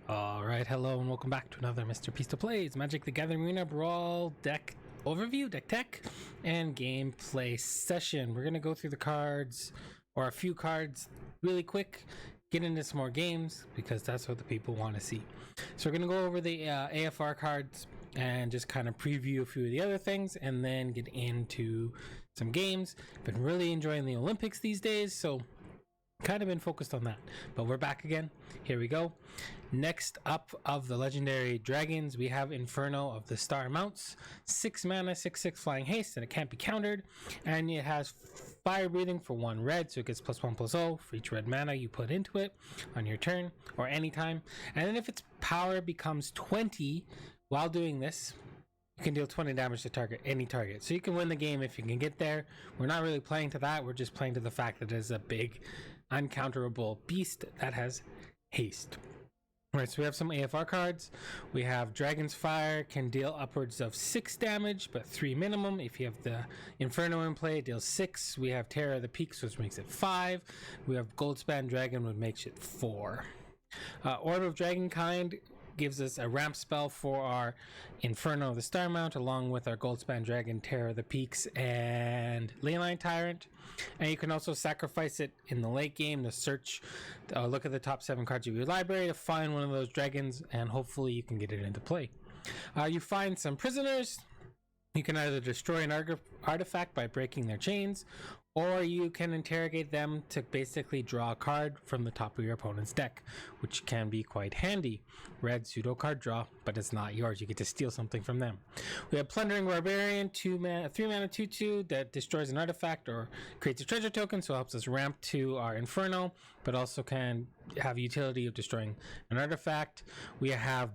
Alright, hello and welcome back to another Mr. Pisto Plays Magic the Gathering Arena Brawl deck overview, deck tech, and gameplay session. We're going to go through the cards, or a few cards, really quick, get into some more games, because that's what the people want to see. So we're going to go over the AFR cards and just kind of preview a few of the other things, and then get into some games. Been really enjoying the Olympics these days, so kind of been focused on that, but we're back again. Here we go. Next up of the legendary dragons, we have Inferno of the Star Mounts. 6 mana, 6/6 flying haste, and it can't be countered. And it has fire breathing for 1 red, so it gets +1/+0 for each red mana you put into it on your turn or anytime. And then if its power becomes 20 while doing this, you can deal 20 damage to any target. So you can win the game if you can get there. We're not really playing to that. We're just playing to the fact that it is a big, uncounterable beast that has haste. Alright, so we have some AFR cards. We have Dragon's Fire, can deal upwards of 6 damage, but 3 minimum. If you have the Inferno in play, it deals 6. We have Terror of the Peaks, which makes it 5. We have Goldspan Dragon, which makes it 4. Orb of Dragonkind gives us a ramp spell for our Inferno of the Star Mount, along with our Goldspan Dragon, Terror of the Peaks, and Leyline Tyrant. And you can also sacrifice it in the late game to search, look at the top 7 cards of your library to find one of those dragons, and hopefully you can get it into play. You find some prisoners. You can either destroy an artifact by breaking their chains, or you can interrogate them to basically draw a card from the top of your opponent's deck, which can be quite handy. Red pseudo card draw, but it's not yours. You get to steal something from them. We have Plundering Barbarian, 3 mana 2/2 that destroys an artifact or creates a treasure token, so it helps us ramp to our Inferno, but also can have utility of destroying an artifact. We have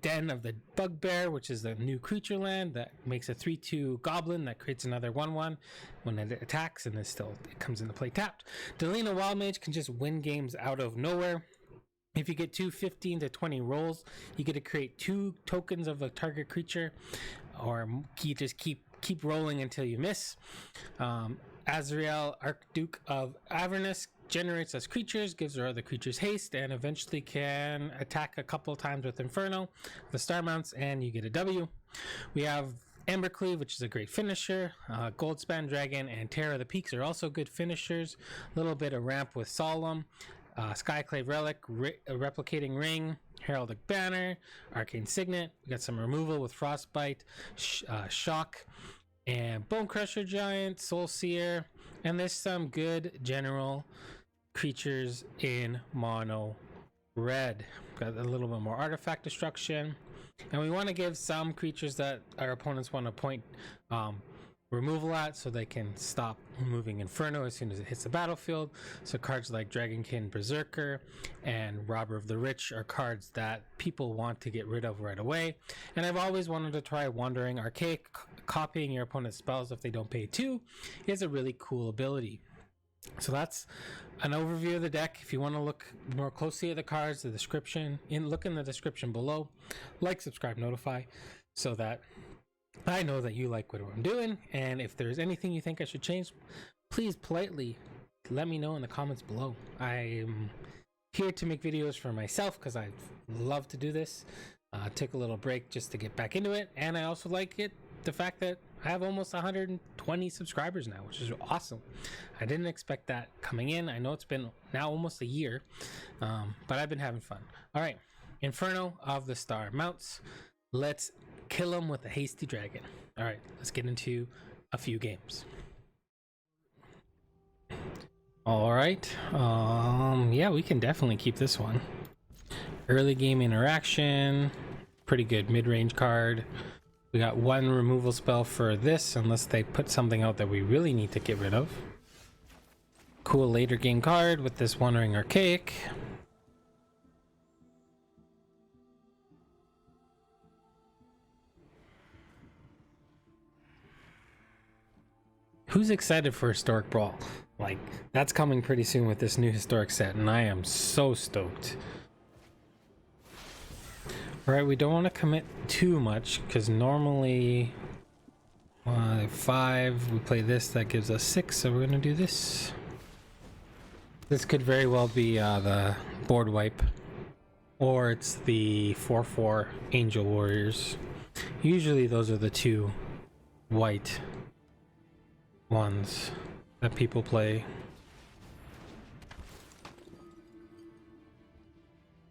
Den of the Bugbear, which is the new creature land that makes a 3/2 goblin that creates another 1/1 when it attacks, and it comes into play tapped. Delina Wildmage can just win games out of nowhere. If you get 2 15 to 20 rolls, you get to create 2 tokens of a target creature, or you just keep rolling until you miss. Azrael, Archduke of Avernus, generates us creatures, gives our other creatures haste, and eventually can attack a couple times with Inferno, the Star Mounts, and you get a W. We have Embercleave, which is a great finisher. Goldspan Dragon and Terror of the Peaks are also good finishers. A little bit of ramp with Solemn. Skyclave Relic, Replicating Ring, Heraldic Banner, Arcane Signet. We got some removal with Frostbite, Shock, and Bone Crusher Giant, Soul Seer, and there's some good general creatures in mono red. Got a little bit more artifact destruction, and we want to give some creatures that our opponents want to point removal at, so they can stop removing Inferno as soon as it hits the battlefield. So cards like Dragonkin Berserker and Robber of the Rich are cards that people want to get rid of right away. And I've always wanted to try Wandering Archaic. Copying your opponent's spells if they don't pay 2 is a really cool ability. So that's an overview of the deck. If you want to look more closely at the cards, the description, look in the description below. Like, subscribe, notify, so that I know that you like what I'm doing. And if there's anything you think I should change, please politely let me know in the comments below. I'm here to make videos for myself because I love to do this. Took a little break just to get back into it, and I also like the fact that I have almost 120 subscribers now, which is awesome. I didn't expect that coming in. I know it's been now almost a year, but I've been having fun. All right, Inferno of the Star Mounts. Let's kill them with a hasty dragon. All right, let's get into a few games. All right, yeah, we can definitely keep this one. Early game interaction, pretty good mid-range card. We got 1 removal spell for this, unless they put something out that we really need to get rid of. Cool later game card with this Wandering Archaic. Who's excited for Historic Brawl? Like, that's coming pretty soon with this new Historic set, and I am so stoked. Alright, we don't want to commit too much, because normally 5, we play this, that gives us 6, so we're going to do this. This could very well be the board wipe. or it's the 4/4 Angel Warriors. Usually those are the two white ones that people play.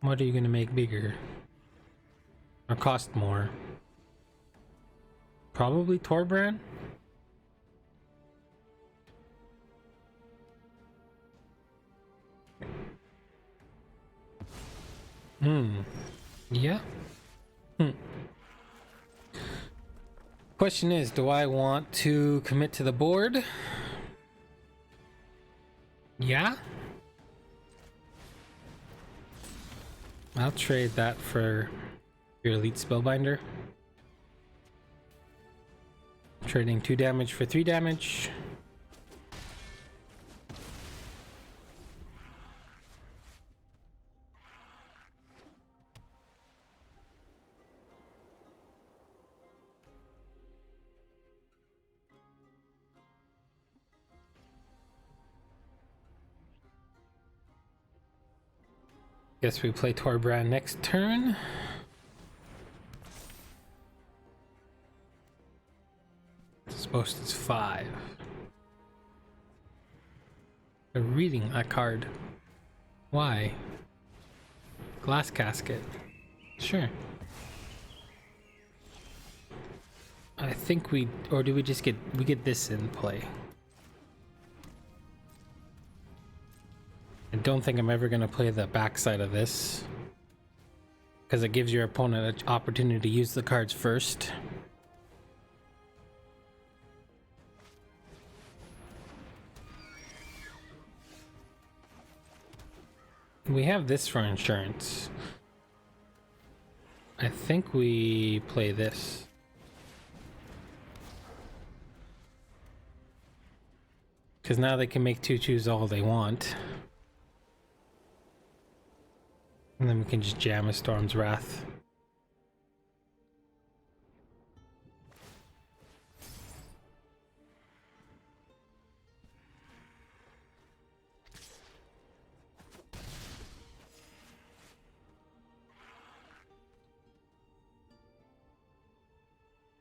What are you gonna make bigger? Or cost more? Probably Torbrand? Yeah. Question is, do I want to commit to the board? Yeah. I'll trade that for your elite spellbinder. Trading 2 damage for 3 damage. Guess we play Torbrand next turn. Supposed it's 5. They're reading that card. Why? Glass casket. Sure. I think we, or do we just get, we get this in play? I don't think I'm ever going to play the backside of this, because it gives your opponent an opportunity to use the cards first. We have this for insurance. I think we play this. Because now they can make 2/2s all they want. And then we can just jam a Storm's Wrath.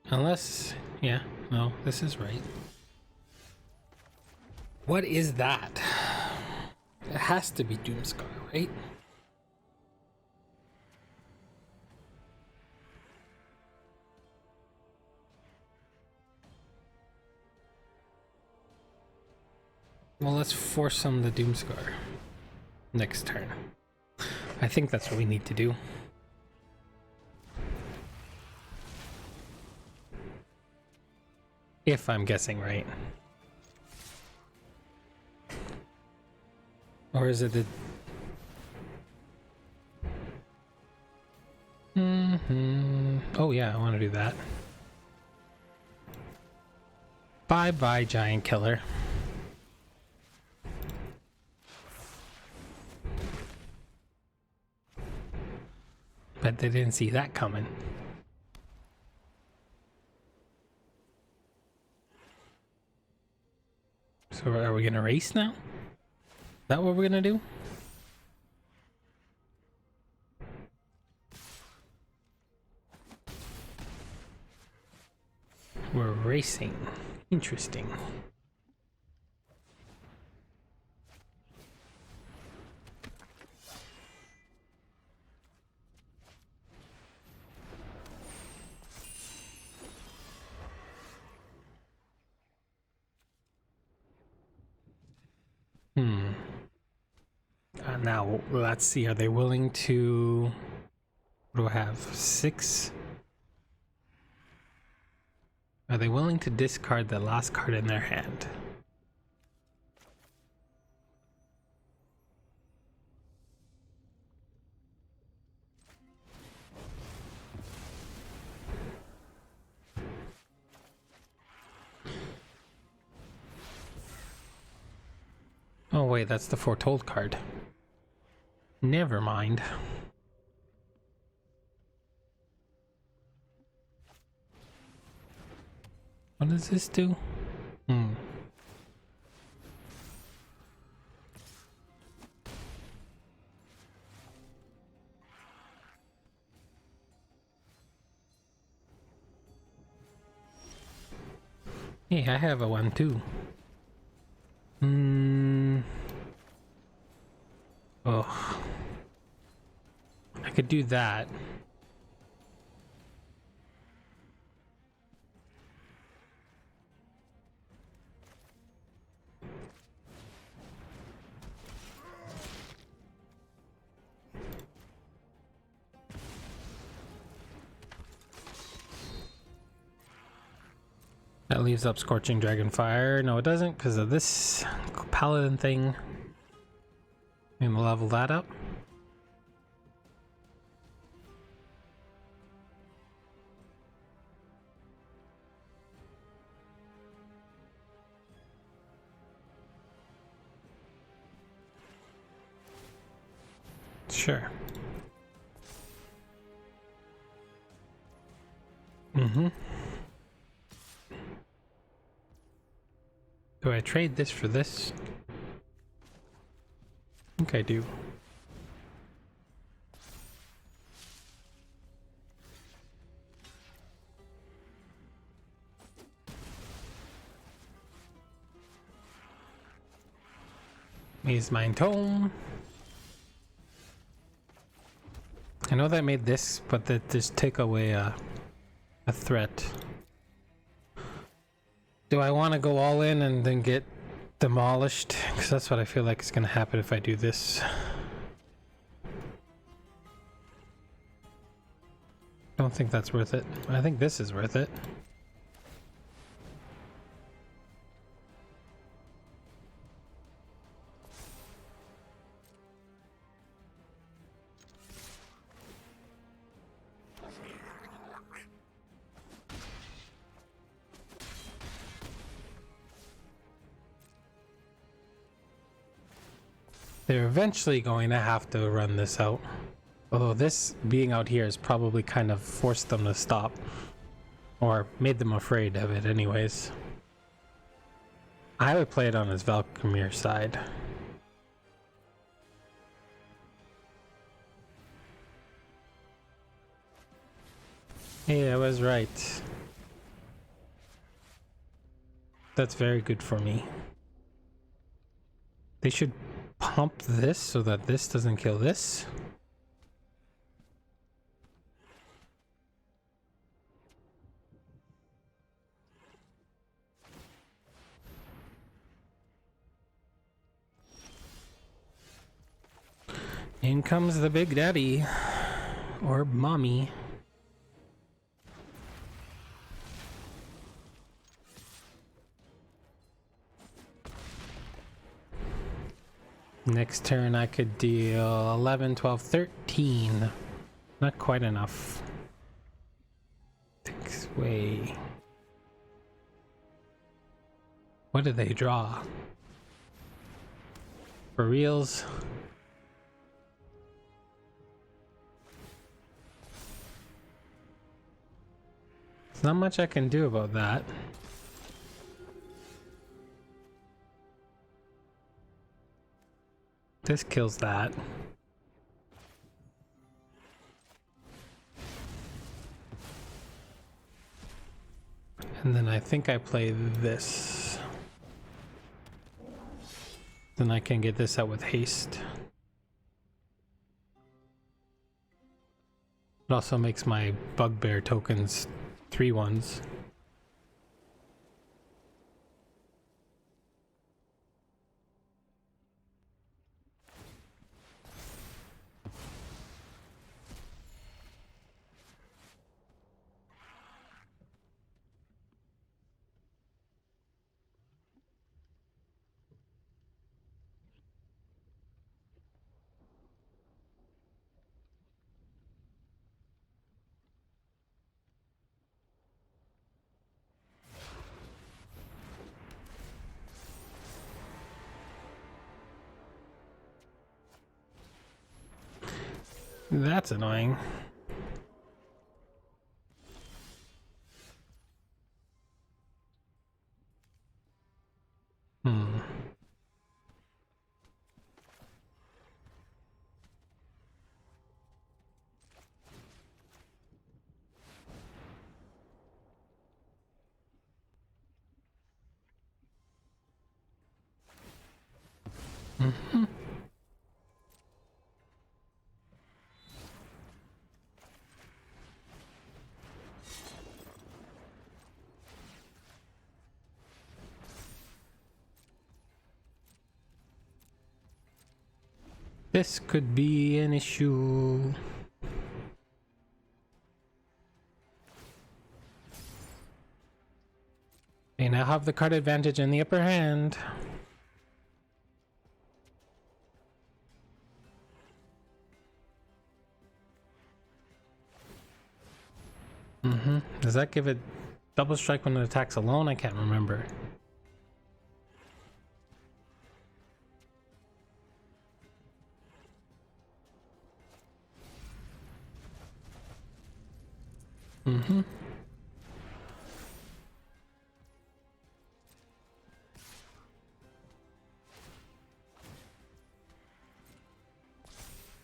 Unless, yeah, no, this is right. What is that? It has to be Doomscar, right? Well, let's force some the Doomscar next turn. I think that's what we need to do. If I'm guessing right. Or is it the... Oh yeah, I want to do that. Bye-bye, Giant Killer. Bet they didn't see that coming. So are we gonna race now? Is that what we're gonna do? We're racing. Interesting. Now, let's see. Are they willing to... What do I have? 6? Are they willing to discard the last card in their hand? Oh wait, that's the Foretold card. Never mind. What does this do? Hey, I have a one too. Oh. I could do that. That leaves up Scorching Dragonfire. No, it doesn't, because of this paladin thing. I'm gonna level that up. Sure. Do I trade this for this? I think I do. Here's my tome. I know that made this, but that just take away a threat. Do I want to go all in and then get demolished? Because that's what I feel like is going to happen if I do this. Don't think that's worth it. I think this is worth it. They're eventually going to have to run this out. Although this being out here has probably kind of forced them to stop. Or made them afraid of it anyways. I would play it on his Valkymir side. Hey, I was right. That's very good for me. They should pump this so that this doesn't kill this. In comes the big daddy. Or mommy. Next turn I could deal 11, 12, 13. Not quite enough. This way. What did they draw? For reals? There's not much I can do about that. This kills that. And then I think I play this. Then I can get this out with haste. It also makes my bugbear tokens 3/1s. That's annoying. Mm-hmm. This could be an issue. They now have the card advantage in the upper hand. Does that give it double strike when it attacks alone? I can't remember.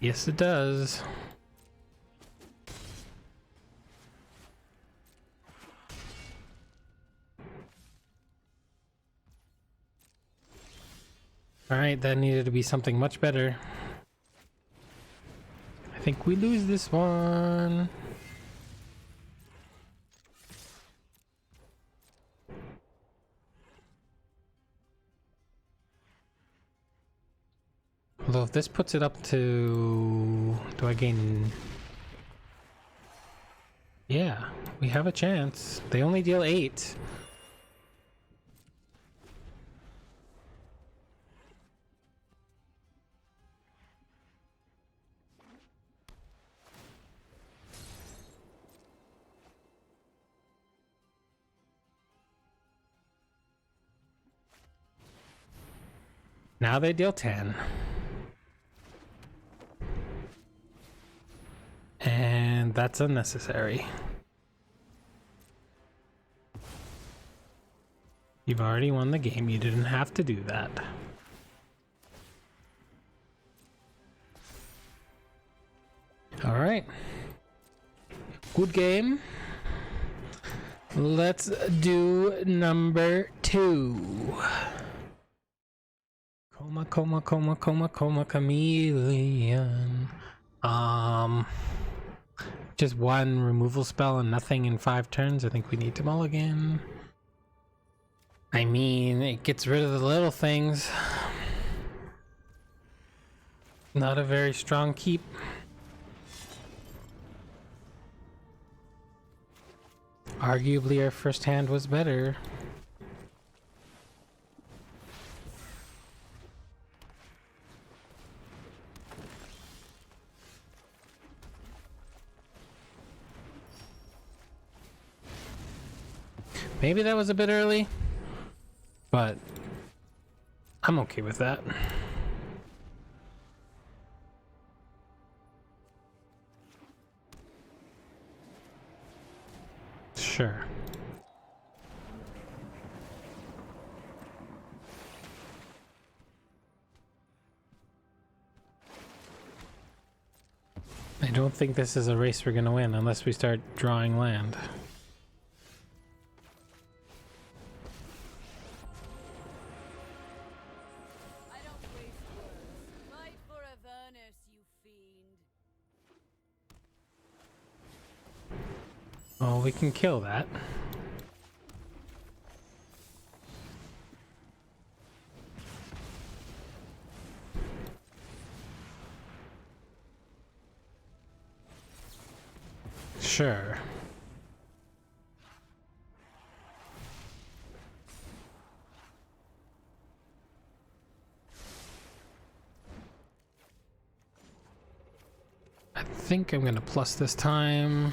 Yes, it does. Alright, that needed to be something much better. I think we lose this one. Although if this puts it up to... do I gain... Yeah, we have a chance. They only deal 8. Now they deal 10. And that's unnecessary. You've already won the game. You didn't have to do that. All right. Good game. Let's do number 2. Koma, chameleon. Just one removal spell and nothing in 5 turns. I think we need to mulligan. I mean, it gets rid of the little things. Not a very strong keep. Arguably our first hand was better. Maybe that was a bit early, but I'm okay with that. Sure. I don't think this is a race we're gonna win unless we start drawing land. Oh, we can kill that. Sure. I think I'm gonna plus this time.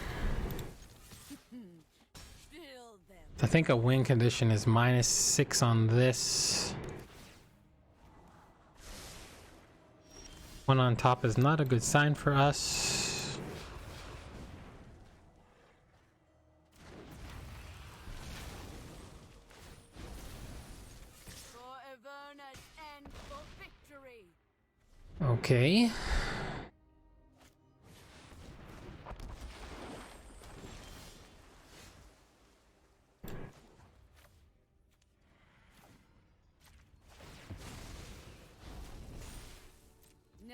I think a win condition is -6 on this. 1 on top is not a good sign for us. Okay.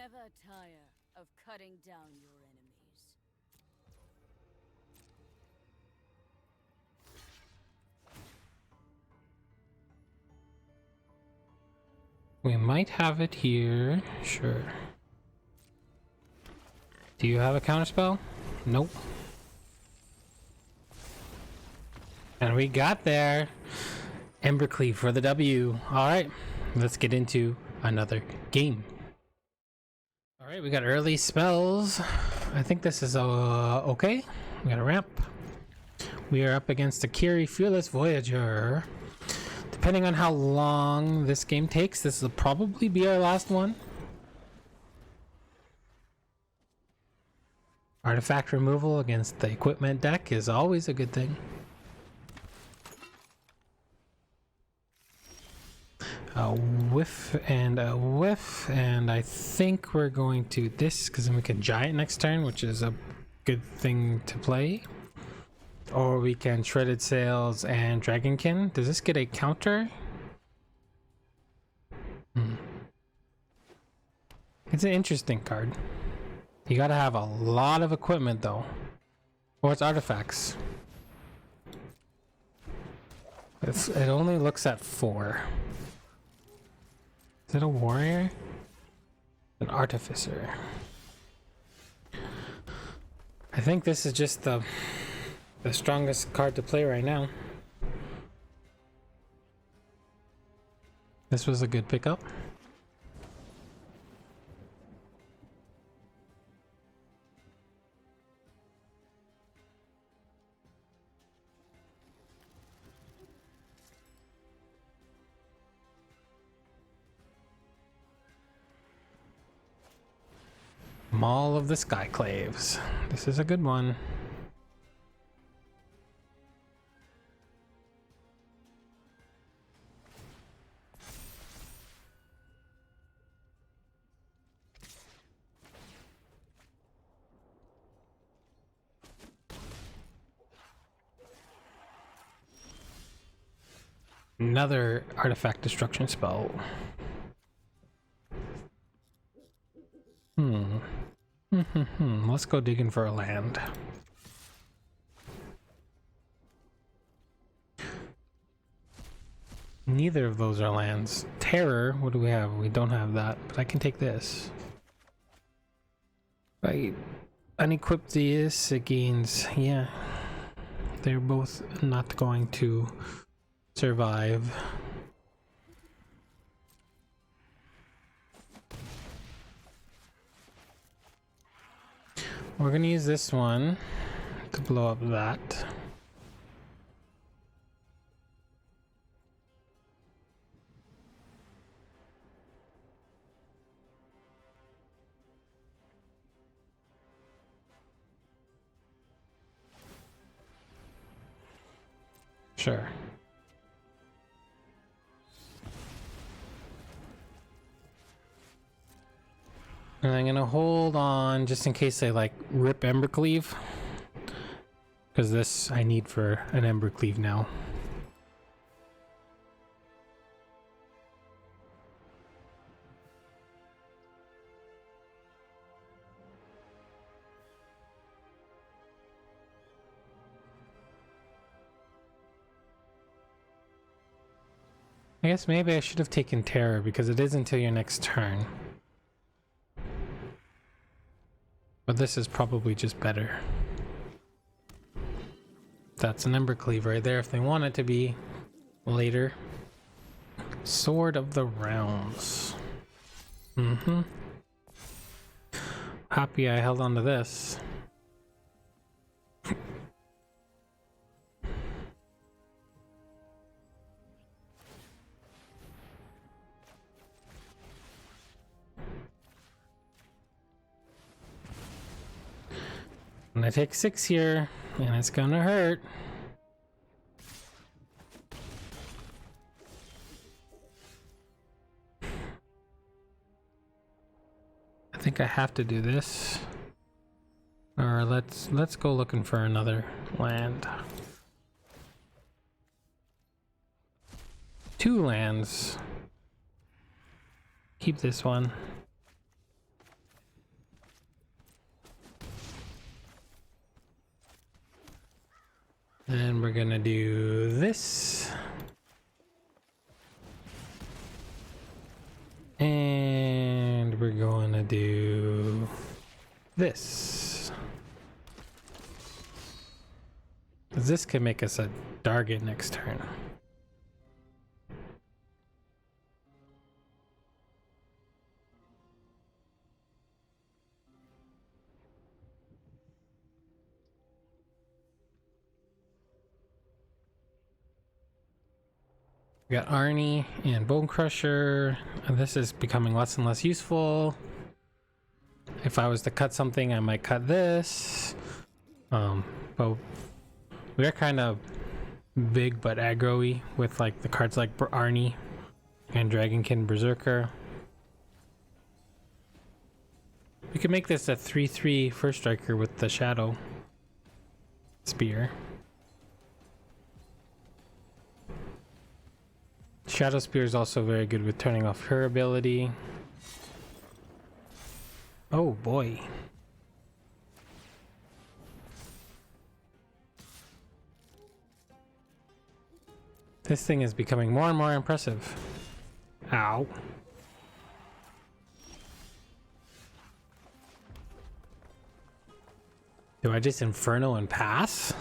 Never tire of cutting down your enemies. We might have it here. Sure. Do you have a counterspell? Nope. And we got there. Embercleave for the W. Alright, let's get into another game. Alright, we got early spells. I think this is okay. We got a ramp. We are up against Akiri, Fearless Voyager. Depending on how long this game takes, this will probably be our last one. Artifact removal against the equipment deck is always a good thing. A whiff, and I think we're going to this because then we can giant next turn, which is a good thing to play. Or we can Shredded Sails and Dragonkin. Does this get a counter? It's an interesting card. You gotta have a lot of equipment though. Or it's artifacts. It only looks at 4. Is it a warrior? An artificer. I think this is just the strongest card to play right now. This was a good pickup. Maul of the Skyclaves. This is a good one. Another artifact destruction spell. Let's go digging for a land. Neither of those are lands. Terror, what do we have? We don't have that, but I can take this. Right. Unequip this, it gains, yeah. They're both not going to survive. We're gonna use this one to blow up that. Sure. And I'm gonna hold on just in case they like rip Embercleave, because this I need for an Embercleave now. I guess maybe I should have taken Terror because it is until your next turn. But this is probably just better. That's an Embercleave right there if they want it to be later. Sword of the Realms. Happy I held on to this. And I take 6 here, and it's gonna hurt. I think I have to do this. Or let's go looking for another land. 2 lands. Keep this one. And we're gonna do this. And we're going to do this. 'Cause this can make us a target next turn. We got Arnie and Bone Crusher. And this is becoming less and less useful. If I was to cut something, I might cut this. But we are kind of big but aggro-y with like the cards like Arnie and Dragonkin Berserker. We could make this a 3/3 first striker with the Shadow Spear. Shadow Spear is also very good with turning off her ability. Oh boy. This thing is becoming more and more impressive. Ow. Do I just Inferno and pass?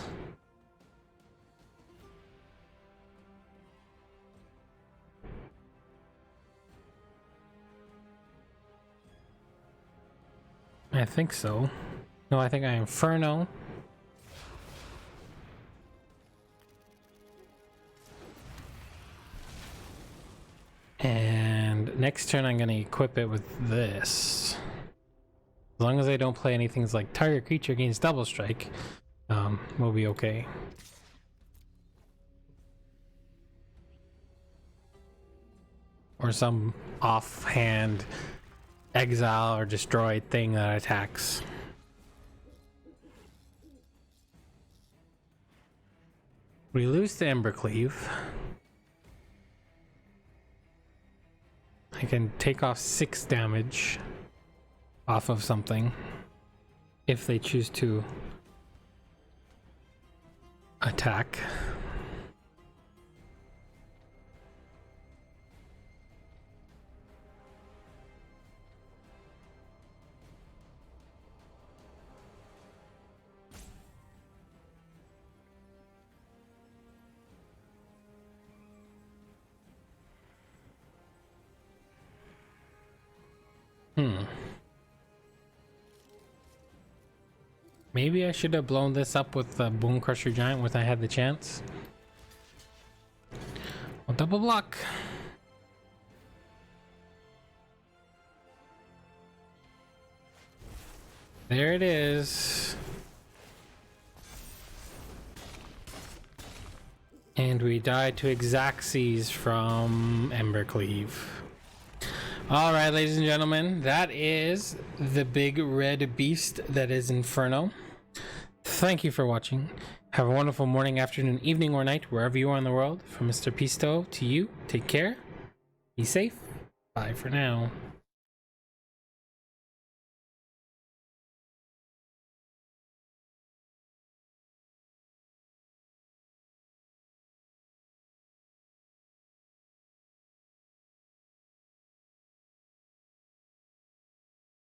I think so. No, I think I Inferno. And next turn I'm gonna equip it with this. As long as I don't play anything like target creature gains double strike, we'll be okay. Or some offhand exile or destroy thing that attacks. We lose to Embercleave. I can take off 6 damage off of something if they choose to attack. Maybe I should have blown this up with the Bone Crusher Giant when I had the chance. Well, double block. There it is. And we died to Xaxes from Embercleave. Alright, ladies and gentlemen, that is the big red beast that is Inferno. Thank you for watching. Have a wonderful morning, afternoon, evening, or night, wherever you are in the world. From Mr. Pisto to you, take care, be safe, bye for now.